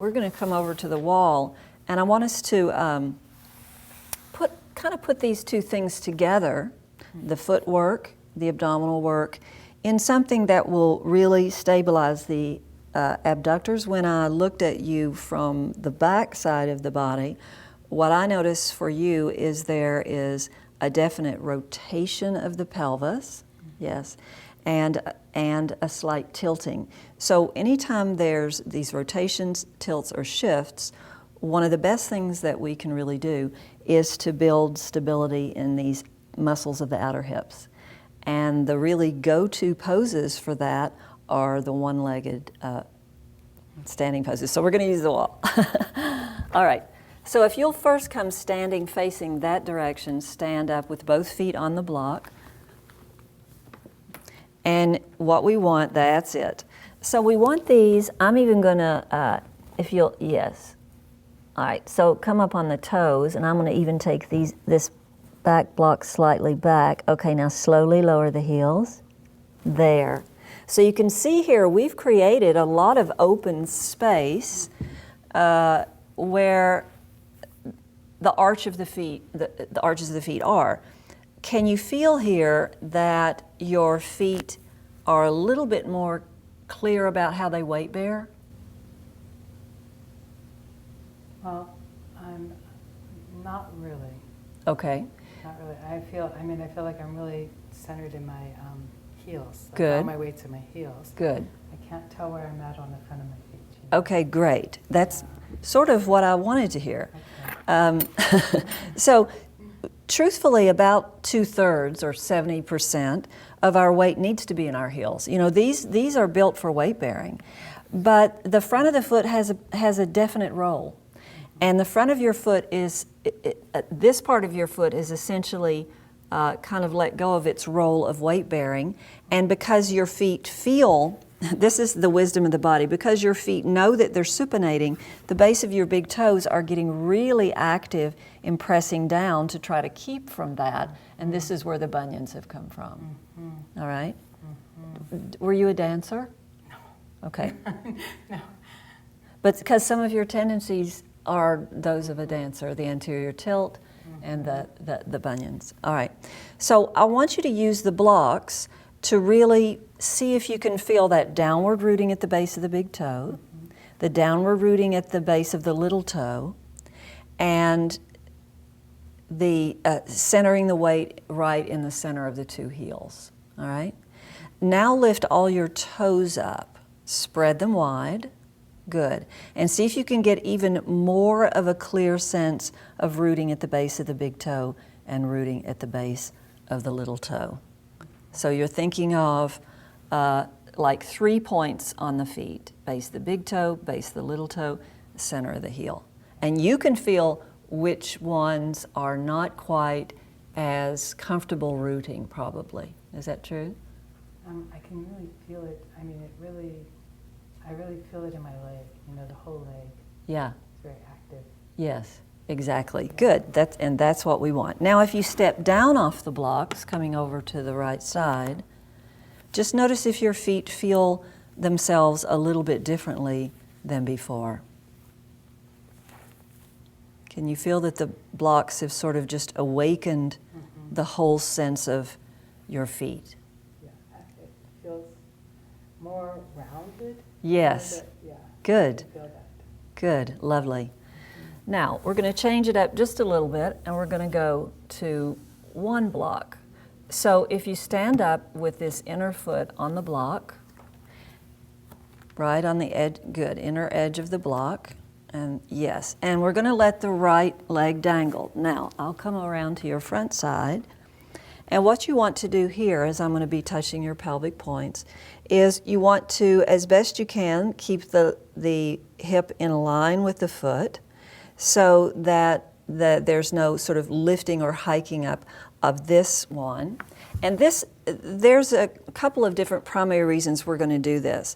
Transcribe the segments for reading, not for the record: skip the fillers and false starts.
we're going to come over to the wall, and I want us to kind of put these two things together, the footwork, the abdominal work, in something that will really stabilize the abductors. When I looked at you from the back side of the body, what I noticed for you is there is a definite rotation of the pelvis, yes, and a slight tilting. So anytime there's these rotations, tilts, or shifts, one of the best things that we can really do is to build stability in these muscles of the outer hips. And the really go-to poses for that are the one-legged standing poses. So we're going to use the wall. All right. So if you'll first come standing facing that direction, stand up with both feet on the block. And what we want, that's it. So we want these, I'm even going to, if you'll, yes. All right, so come up on the toes, and I'm going to even take this back block slightly back. Okay, now slowly lower the heels. There. So you can see here we've created a lot of open space where the arch of the feet, the arches of the feet are. Can you feel here that your feet are a little bit more clear about how they weight bear? Well, I'm not really. Okay. Not really. I feel like I'm really centered in my heels. Good. All my weight's in my heels. Good. I can't tell where I'm at on the front of my feet. Okay, great. That's sort of what I wanted to hear. Okay. So, truthfully, about 2/3 or 70% of our weight needs to be in our heels. You know, these are built for weight bearing, but the front of the foot has a definite role, and the front of your foot is this part of your foot is essentially kind of let go of its role of weight bearing, and because your feet feel. This is the wisdom of the body. Because your feet know that they're supinating, the base of your big toes are getting really active in pressing down to try to keep from that. And this is where the bunions have come from. Mm-hmm. All right? Mm-hmm. Were you a dancer? No. Okay. No. But because some of your tendencies are those of a dancer, the anterior tilt and the bunions. All right. So I want you to use the blocks to really see if you can feel that downward rooting at the base of the big toe, the downward rooting at the base of the little toe, and the centering the weight right in the center of the two heels. All right? Now lift all your toes up. Spread them wide. Good. And see if you can get even more of a clear sense of rooting at the base of the big toe and rooting at the base of the little toe. So you're thinking of like 3 points on the feet, base of the big toe, base of the little toe, center of the heel. And you can feel which ones are not quite as comfortable rooting, probably. Is that true? I can really feel it. I mean, I really feel it in my leg, the whole leg. Yeah. It's very active. Yes, exactly. Good. That's what we want. Now, if you step down off the blocks, coming over to the right side, just notice if your feet feel themselves a little bit differently than before. Can you feel that the blocks have sort of just awakened the whole sense of your feet? Yeah, it feels more rounded. Yes. Yeah. Good. I feel that. Good. Lovely. Now, we're going to change it up just a little bit, and we're going to go to one block. So if you stand up with this inner foot on the block, right on the edge, good, inner edge of the block, and yes, and we're going to let the right leg dangle. Now, I'll come around to your front side, and what you want to do here, as I'm going to be touching your pelvic points, is you want to, as best you can, keep the hip in line with the foot so that there's no sort of lifting or hiking up of this one. And there's a couple of different primary reasons we're going to do this.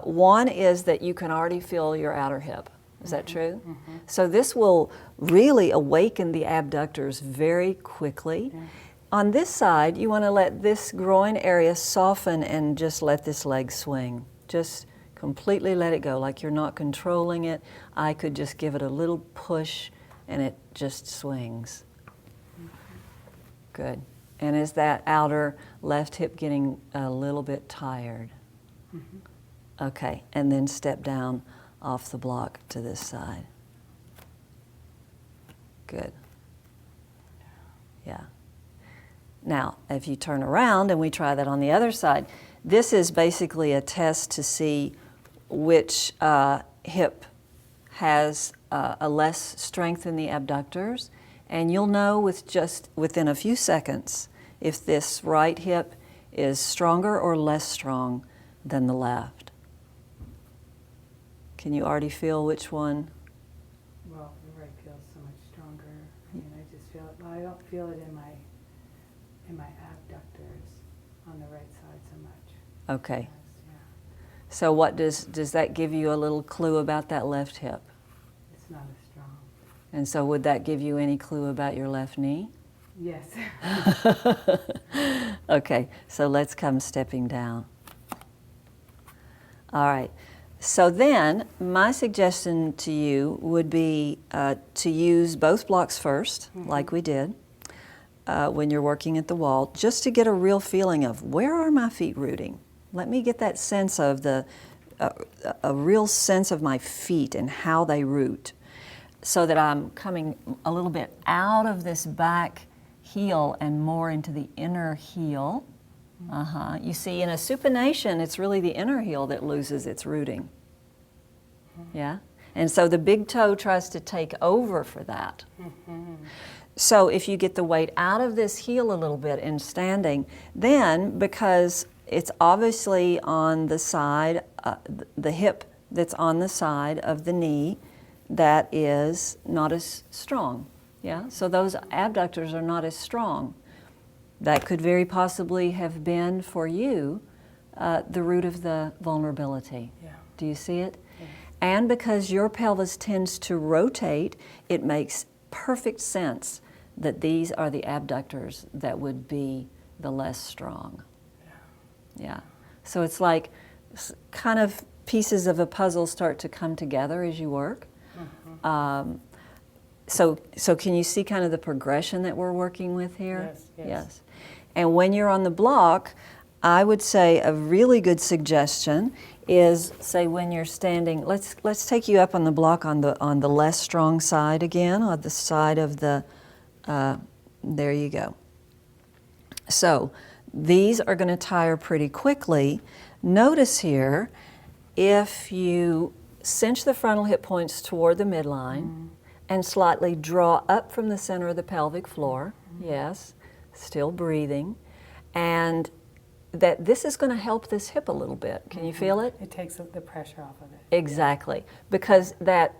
One is that you can already feel your outer hip. Is that true? Mm-hmm. So this will really awaken the abductors very quickly. Yeah. On this side, you want to let this groin area soften and just let this leg swing. Just Completely let it go, like you're not controlling it. I could just give it a little push and it just swings. Good. And is that outer left hip getting a little bit tired? Okay, and then step down off the block to this side. Good. Yeah. Now, if you turn around and we try that on the other side, this is basically a test to see which hip has a less strength in the abductors, and you'll know within a few seconds if this right hip is stronger or less strong than the left. Can you already feel which one? Well, the right feels so much stronger. I mean, I just feel it. Well, I don't feel it in my abductors on the right side so much. Okay. Yeah. So what does that give you a little clue about that left hip? It's not as strong. And so would that give you any clue about your left knee? Yes. Okay, so let's come stepping down. All right. So then, my suggestion to you would be to use both blocks first, like we did, when you're working at the wall, just to get a real feeling of where are my feet rooting. Let me get that sense of a real sense of my feet and how they root, so that I'm coming a little bit out of this back heel and more into the inner heel. You see, in a supination, it's really the inner heel that loses its rooting. Yeah? And so the big toe tries to take over for that. So if you get the weight out of this heel a little bit in standing, then because it's obviously on the side, the hip that's on the side of the knee that is not as strong. Yeah? So those abductors are not as strong. That could very possibly have been for you the root of the vulnerability. Yeah. Do you see it? Yeah. And because your pelvis tends to rotate, it makes perfect sense that these are the abductors that would be the less strong. Yeah. So it's like kind of pieces of a puzzle start to come together as you work. So can you see kind of the progression that we're working with here? Yes. And when you're on the block, I would say a really good suggestion is, say, when you're standing, let's take you up on the block on the less strong side again, on the side of the, there you go. So these are going to tire pretty quickly. Notice here, if you cinch the frontal hip points toward the midline and slightly draw up from the center of the pelvic floor, yes, still breathing, and that this is going to help this hip a little bit. Can you feel it? It takes the pressure off of it. Exactly, because that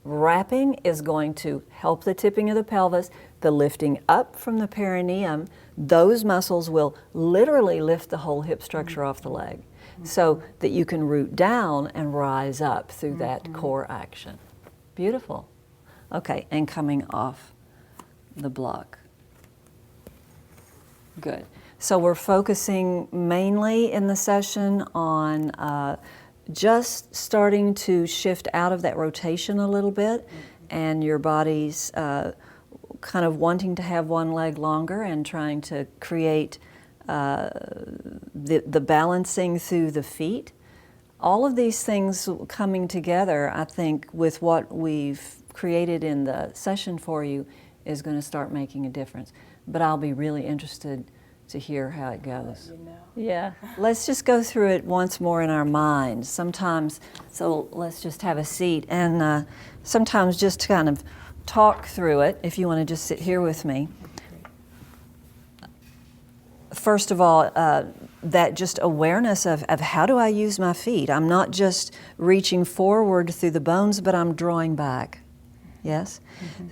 wrapping is going to help the tipping of the pelvis, the lifting up from the perineum. Those muscles will literally lift the whole hip structure off the leg, so that you can root down and rise up through that core action. Beautiful. Okay, and coming off the block. Good. So we're focusing mainly in the session on just starting to shift out of that rotation a little bit, and your body's kind of wanting to have one leg longer and trying to create the balancing through the feet. All of these things coming together, I think, with what we've created in the session for you is going to start making a difference. But I'll be really interested to hear how it goes. You know. Yeah. Let's just go through it once more in our minds. Sometimes, so let's just have a seat and sometimes just kind of talk through it, if you want to just sit here with me. First of all, that just awareness of how do I use my feet? I'm not just reaching forward through the bones, but I'm drawing back. Yes?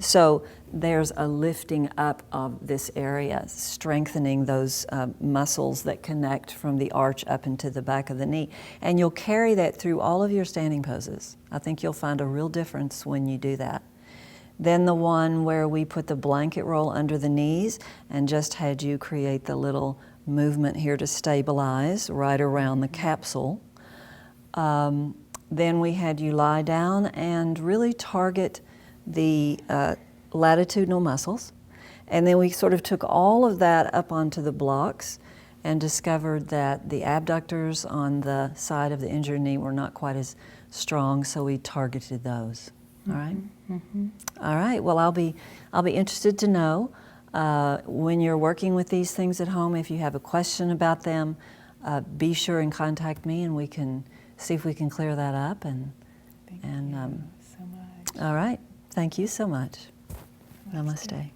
So there's a lifting up of this area, strengthening those muscles that connect from the arch up into the back of the knee. And you'll carry that through all of your standing poses. I think you'll find a real difference when you do that. Then the one where we put the blanket roll under the knees and just had you create the little movement here to stabilize right around the capsule. Then we had you lie down and really target the latitudinal muscles. And then we sort of took all of that up onto the blocks and discovered that the abductors on the side of the injured knee were not quite as strong, so we targeted those. All right? Mm-hmm. All right. Well, I'll be interested to know when you're working with these things at home, if you have a question about them, be sure and contact me, and we can see if we can clear that up. Thank you so much. All right. Thank you so much. Namaste.